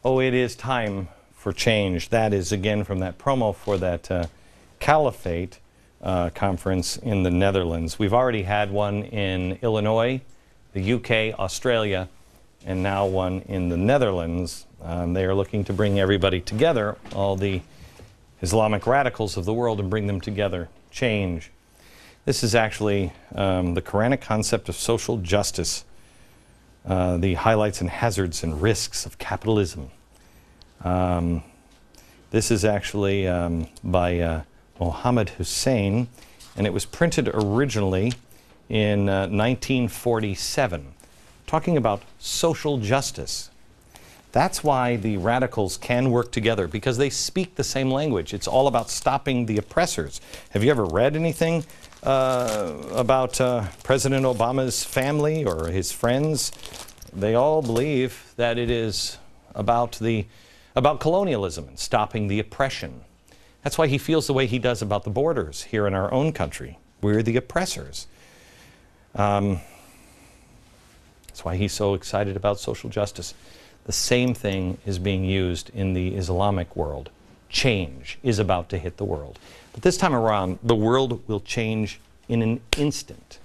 Oh, it is time for change. That is, again, from that promo for that Caliphate conference in the Netherlands. We've already had one in Illinois, the UK, Australia, and now one in the Netherlands. They are looking to bring everybody together, all the Islamic radicals of the world, and bring them together. Change. This is actually the Quranic concept of social justice, the highlights and hazards and risks of capitalism. This is actually by Mohammed Hussein, and it was printed originally in 1947, talking about social justice. That's why the radicals can work together, because they speak the same language. It's all about stopping the oppressors. Have you ever read anything about President Obama's family or his friends? They all believe that it is about colonialism and stopping the oppression. That's why he feels the way he does about the borders here in our own country. We're the oppressors. That's why he's so excited about social justice. The same thing is being used in the Islamic world. Change is about to hit the world. But this time around, the world will change in an instant.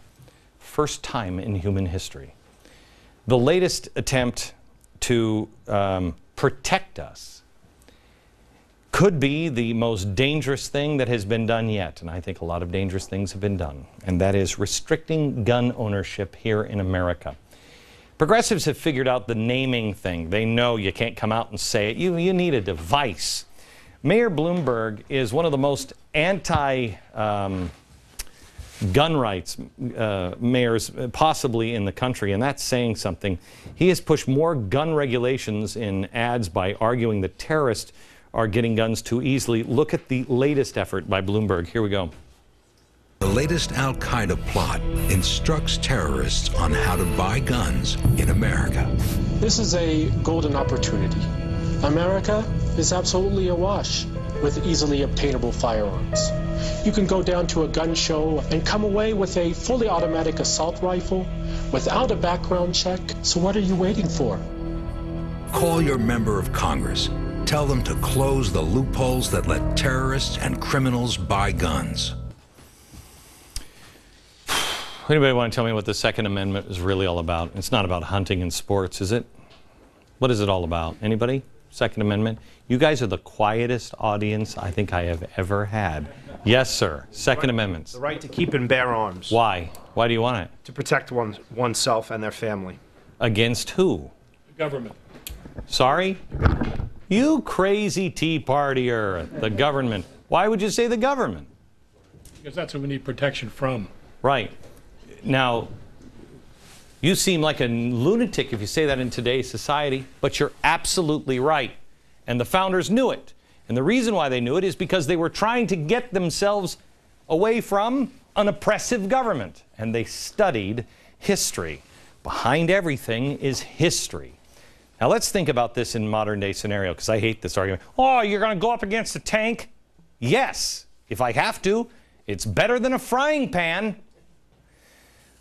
First time in human history. The latest attempt to protect us could be the most dangerous thing that has been done yet. And I think a lot of dangerous things have been done. And that is restricting gun ownership here in America. Progressives have figured out the naming thing. They know you can't come out and say it. You need a device. Mayor Bloomberg is one of the most anti-gun rights mayors possibly in the country, and that's saying something. He has pushed more gun regulations in ads by arguing that terrorists are getting guns too easily. Look at the latest effort by Bloomberg. Here we go. The latest Al-Qaeda plot instructs terrorists on how to buy guns in America. This is a golden opportunity. America is absolutely awash with easily obtainable firearms. You can go down to a gun show and come away with a fully automatic assault rifle without a background check. So what are you waiting for? Call your member of Congress. Tell them to close the loopholes that let terrorists and criminals buy guns. Anybody want to tell me what the Second Amendment is really all about? It's not about hunting and sports, is it? What is it all about? Anybody? Second Amendment? You guys are the quietest audience I think I have ever had. Yes, sir. Second Amendment. The right to keep and bear arms. Why? Why do you want it? To protect oneself and their family. Against who? The government. Sorry? You crazy Tea Partier. The government. Why would you say the government? Because that's what we need protection from. Right. Now, you seem like a lunatic if you say that in today's society, but you're absolutely right. And the founders knew it. And the reason why they knew it is because they were trying to get themselves away from an oppressive government. And they studied history. Behind everything is history. Now let's think about this in modern day scenario, because I hate this argument. Oh, you're going to go up against a tank? Yes, if I have to. It's better than a frying pan.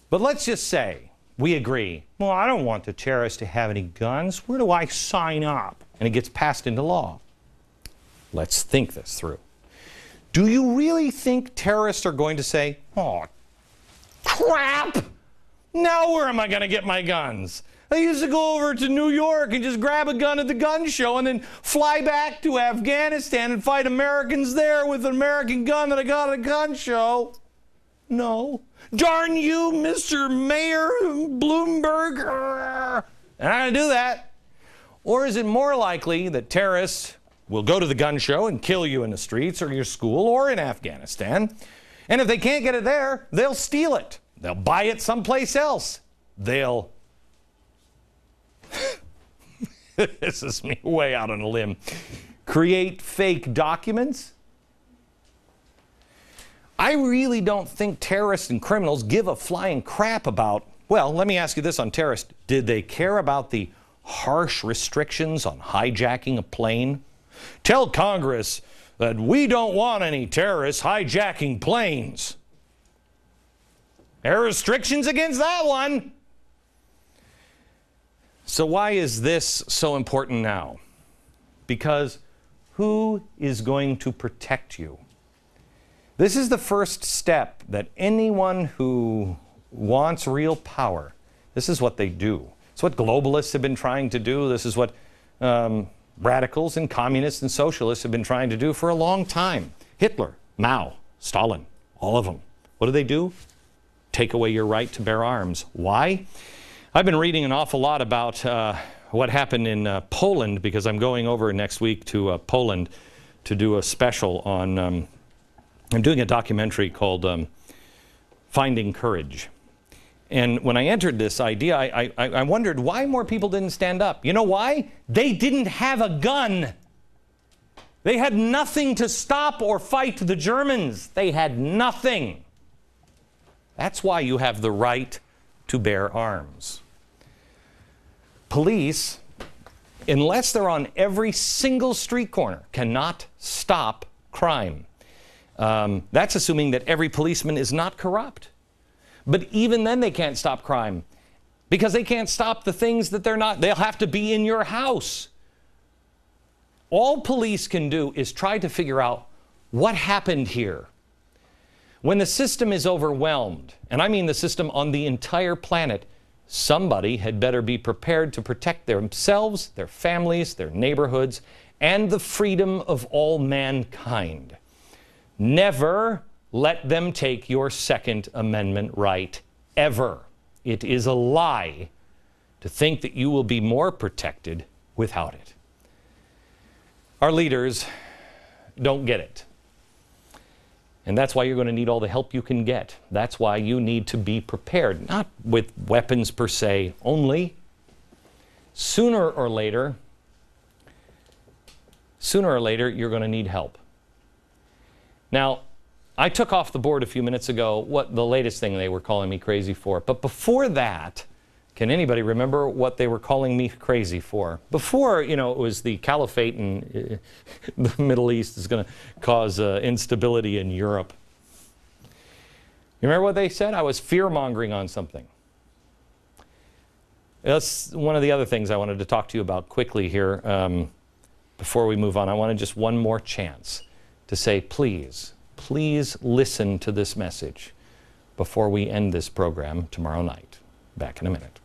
But let's just say we agree. Well, I don't want the terrorists to have any guns. Where do I sign up? And it gets passed into law. Let's think this through. Do you really think terrorists are going to say, oh, crap! Now where am I going to get my guns? I used to go over to New York and just grab a gun at the gun show and then fly back to Afghanistan and fight Americans there with an American gun that I got at a gun show. No. Darn you, Mr. Mayor Bloomberg. I'm not going to do that. Or is it more likely that terrorists will go to the gun show and kill you in the streets or your school or in Afghanistan? And if they can't get it there, they'll steal it. They'll buy it someplace else. They'll... This is me way out on a limb. Create fake documents? I really don't think terrorists and criminals give a flying crap about, well, let me ask you this on terrorists. Did they care about the harsh restrictions on hijacking a plane? Tell Congress that we don't want any terrorists hijacking planes. There are restrictions against that one. So why is this so important now? because who is going to protect you? This is the first step that anyone who wants real power, this is what they do. It's what globalists have been trying to do. This is what radicals and communists and socialists have been trying to do for a long time. Hitler, Mao, Stalin, all of them. What do? Take away your right to bear arms. Why? I've been reading an awful lot about what happened in Poland, because I'm going over next week to Poland to do a special on, I'm doing a documentary called Finding Courage. And when I entered this idea, I wondered why more people didn't stand up. You know why? They didn't have a gun. They had nothing to stop or fight the Germans. They had nothing. That's why you have the right to bear arms. Police, unless they're on every single street corner, cannot stop crime. That's assuming that every policeman is not corrupt. But even then they can't stop crime, because they can't stop the things that they're not. They'll have to be in your house. All police can do is try to figure out what happened here. When the system is overwhelmed, and I mean the system on the entire planet, somebody had better be prepared to protect themselves, their families, their neighborhoods, and the freedom of all mankind. Never let them take your Second Amendment right, ever. It is a lie to think that you will be more protected without it. Our leaders don't get it. And that's why you're going to need all the help you can get. That's why you need to be prepared, not with weapons per se only. Sooner or later, you're going to need help. Now, I took off the board a few minutes ago what the latest thing they were calling me crazy for. But before that, can anybody remember what they were calling me crazy for? Before, you know, it was the caliphate in the Middle East is going to cause instability in Europe. You remember what they said? I was fear-mongering on something. That's one of the other things I wanted to talk to you about quickly here before we move on. I wanted just one more chance to say, please listen to this message before we end this program tomorrow night. Back in a minute.